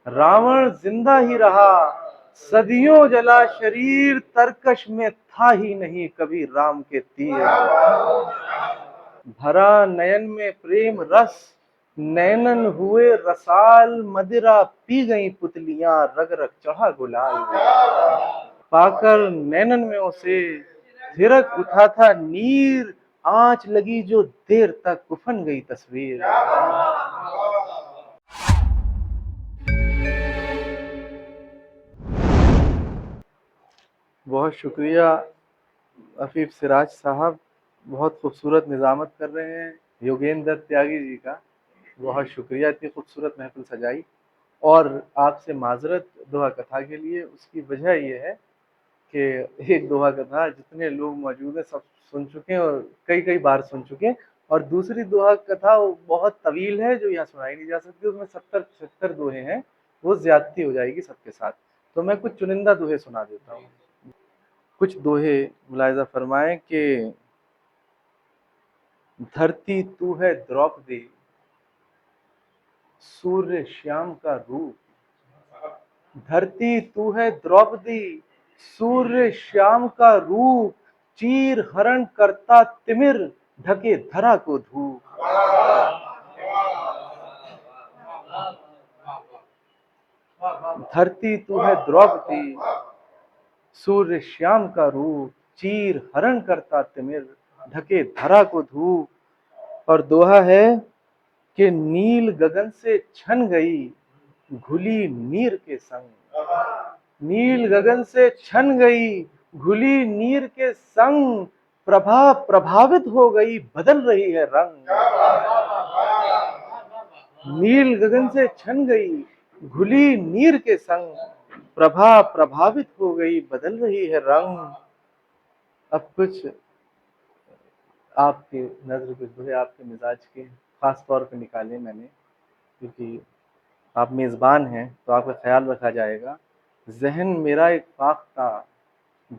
रावण जिंदा ही रहा, सदियों जला शरीर, तरकश में था ही नहीं कभी राम के तीर। भरा नयन में प्रेम रस, नैनन हुए रसाल, मदिरा पी गई पुतलियां, रग रग चढ़ा गुलाल। पाकर नैनन में उसे थिरक उठा था नीर, आंच लगी जो देर तक उफन गई तस्वीर। बहुत शुक्रिया अफीफ सिराज साहब, बहुत खूबसूरत निज़ामत कर रहे हैं। योगेंद्र दत्त त्यागी जी का बहुत शुक्रिया, इतनी खूबसूरत महफिल सजाई। और आपसे माजरत दोहा कथा के लिए, उसकी वजह यह है कि एक दोहा कथा जितने लोग मौजूद हैं सब सुन चुके हैं और कई कई बार सुन चुके हैं, और दूसरी दोहा कथा बहुत तवील है जो यहाँ सुनाई नहीं जा सकती, उसमें 70-75 दोहे हैं, वो ज्यादती हो जाएगी सबके साथ। तो मैं कुछ चुनिंदा दोहे सुना देता हूँ। कुछ दोहे मुलाहिजा फरमाएं कि धरती तू है द्रौपदी, सूर्य श्याम का रूप। धरती तू है द्रौपदी, सूर्य श्याम का रूप, चीर हरण करता तिमिर, ढके धरा को धूप। धरती तू है द्रौपदी, सूर्य श्याम का रूप, चीर हरण करता तिमिर, ढके धरा को धूप। और दोहा है कि नील गगन से छन गई, घुली नीर के संग। नील गगन से छन गई, घुली नीर के संग, प्रभा प्रभावित हो गई, बदल रही है रंग। नील गगन से छन गई, घुली नीर के संग, प्रभा प्रभावित हो गई, बदल रही है रंग। अब कुछ आपके नजर, कुछ दोहे आपके मिजाज के खास तौर पे निकाले मैंने, क्योंकि आप मेज़बान हैं तो आपका ख्याल रखा जाएगा। ज़हन मेरा एक फाख्ता,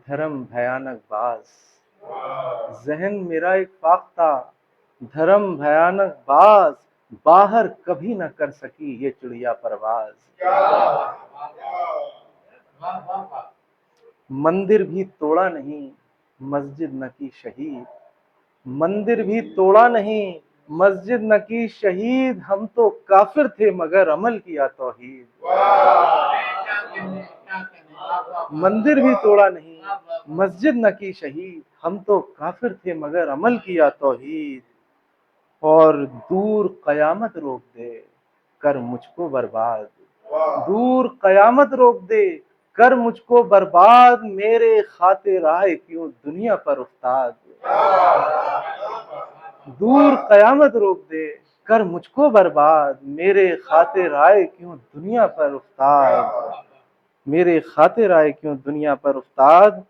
धर्म भयानक बाज। ज़हन मेरा एक फाख्ता, धर्म भयानक बाज, बाहर कभी न कर सकी ये चिड़िया परवाज। मंदिर भी तोड़ा नहीं, मस्जिद न की शहीद। मंदिर भी तोड़ा नहीं, मस्जिद न की शहीद, हम तो काफिर थे मगर अमल किया तौहीद। मंदिर भी तोड़ा नहीं, मस्जिद न की शहीद, हम तो काफिर थे मगर अमल किया तौहीद। और दूर कयामत रोक दे, कर मुझको बर्बाद। दूर कयामत रोक दे, कर मुझको बर्बाद, मेरे खातिर आए क्यों दुनिया पर उस्ताद। दूर कयामत रोक दे, कर मुझको बर्बाद, मेरे खातिर आए क्यों दुनिया पर उस्ताद। मेरे खातिर आए क्यों दुनिया पर उस्ताद।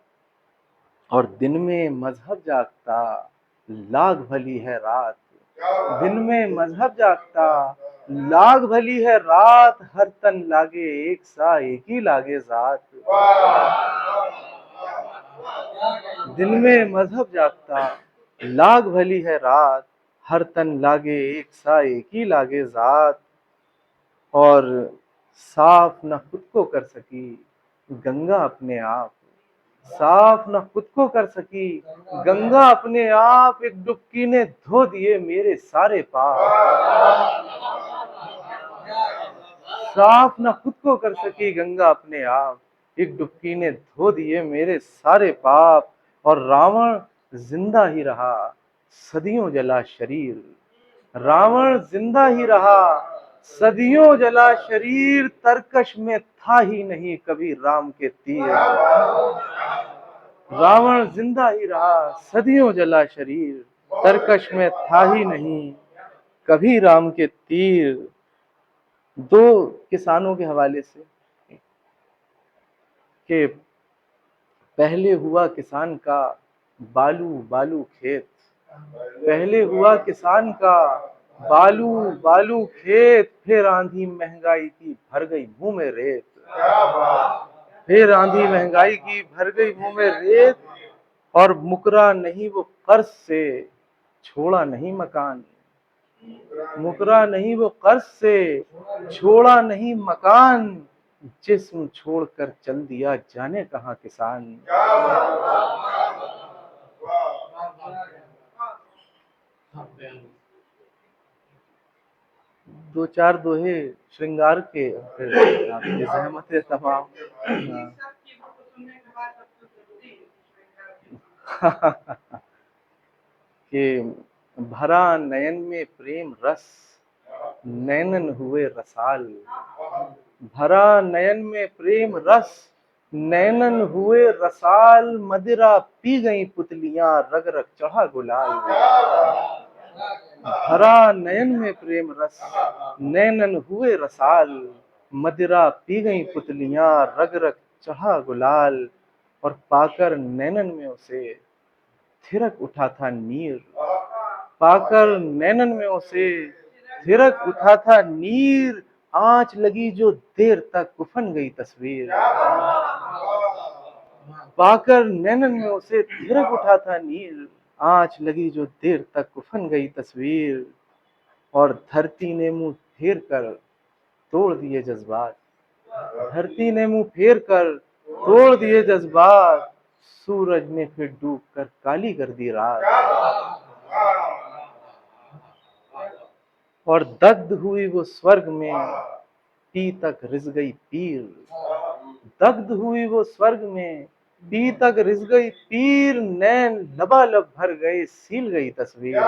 और दिन में मजहब जागता, लाग भली है रात। दिन में मजहब जागता, लाग भली है रात, हर तन लागे एक सा, एक ही लागे जात। दिन में मजहब जागता, लाग भली है रात, हर तन लागे एक सा, एक ही लागे जात। और साफ न खुद को कर सकी गंगा अपने आप। साफ न खुद को कर सकी गंगा अपने आप, एक डुबकी ने धो दिए मेरे सारे पाप। साफ न खुद को कर सकी गंगा अपने आप, एक डुबकी ने धो दिए मेरे सारे पाप। और रावण जिंदा ही रहा, सदियों जला शरीर। रावण जिंदा ही रहा, सदियों जला शरीर, तरकश में था ही नहीं कभी राम के तीर। रावण जिंदा ही रहा, सदियों जला शरीर, तरकश में था ही नहीं कभी राम के तीर। दो किसानों के हवाले से कि पहले हुआ किसान का बालू बालू खेत। पहले हुआ किसान का बालू बालू खेत, फिर आंधी महंगाई की भर गई मुंह में रेत। फिर आंधी महंगाई की भर गई मुंह में रेत, और मुकरा नहीं वो कर्ज से, छोड़ा नहीं मकान। मुकरा नहीं वो कर्ज से, छोड़ा नहीं मकान, जिस्म छोड़कर चल दिया जाने कहाँ किसान। दो चार दोहे श्रृंगार के, फिर आपकी जहमत है तमाम। कि भरा नयन में प्रेम रस, नैनन हुए रसाल। भरा नयन में प्रेम रस, नैनन हुए रसाल, मदिरा पी गई पुतलियां, रग रग चढ़ा गुलाल। भरा नयन में प्रेम रस, नैनन हुए रसाल, मदिरा पी गई पुतलियां, रग रग चढ़ा गुलाल। और पाकर नैनन में उसे थिरक उठा था नीर, पाकर नैनन में उसे थिरक उठा था नीर, आंच लगी जो देर तक उफन गई तस्वीर। पाकर नैनन में उसे थिरक उठा था नीर, आंच लगी जो देर तक उफन गई तस्वीर। और धरती ने मुंह फेर कर तोड़ दिए जज्बात, धरती ने मुंह फेर कर तोड़ दिए जज्बात, सूरज ने फिर डूब कर काली कर दी रात। और दग्ध हुई वो स्वर्ग में, पी तक रिस गई पीर। दग्ध हुई वो स्वर्ग में, पी तक रिस गई पीर, नैन लबालब भर गए, सील गई तस्वीर।